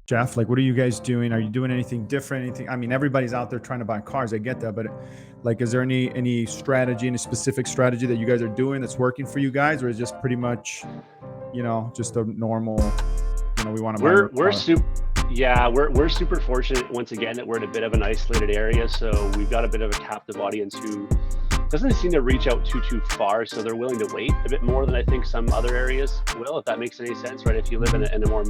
Jeff, like, what are you guys doing? Are you doing anything different? Anything? I mean, everybody's out there trying to buy cars. I get that, but like, is there any strategy, any specific strategy that you guys are doing that's working for you guys, or is it just pretty much, just a normal, we want to buy a new We're car? super. Yeah, we're super fortunate once again that we're in a bit of an isolated area, so we've got a bit of a captive audience who doesn't seem to reach out too far, so they're willing to wait a bit more than I think some other areas will, if that makes any sense, right? If you live in Mhm. a more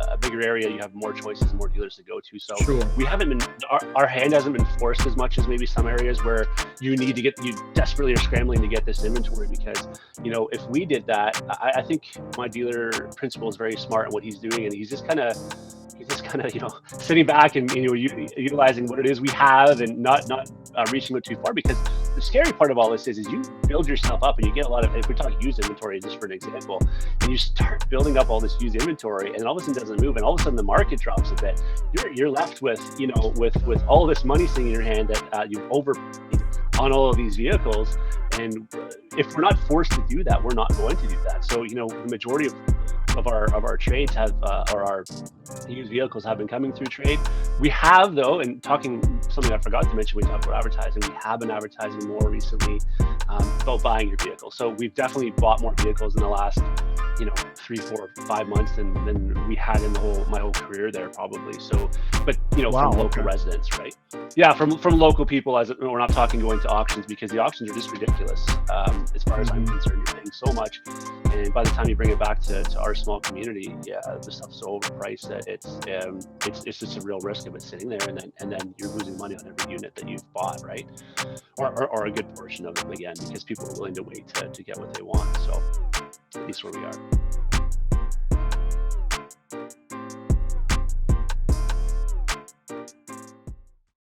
a bigger area, you have more choices, more dealers to go to. So Sure. we haven't been our hand hasn't been forced as much as maybe some areas where you desperately are scrambling to get this inventory because if we did that, I think my dealer principal is very smart in what he's doing, and he's just kind of sitting back and utilizing what it is we have and not reaching it too far, because the scary part of all this is you build yourself up and you get a lot of, if we talk used inventory just for an example, and you start building up all this used inventory and all of a sudden it doesn't move and all of a sudden the market drops a bit, you're left with with all this money sitting in your hand that you've over on all of these vehicles. And if we're not forced to do that, we're not going to do that. So the majority of our trades have or our used vehicles have been coming through trade. We have, though, and talking something I forgot to mention, we talked about advertising. We have been advertising more recently about buying your vehicle. So we've definitely bought more vehicles in the last 3, 4, 5 months than we had in my whole career there probably. So, but from Wow. local Okay. residents, right? Yeah, from local people. As we're not talking going to auctions, because the auctions are just ridiculous. As far as I'm Hmm. concerned, you're paying so much, and by the time you bring it back to our small community, yeah, the stuff's so overpriced that it's just a real risk of it sitting there, and then you're losing money on every unit that you've bought, right? Or a good portion of them again, because people are willing to wait to get what they want. So at least where we are.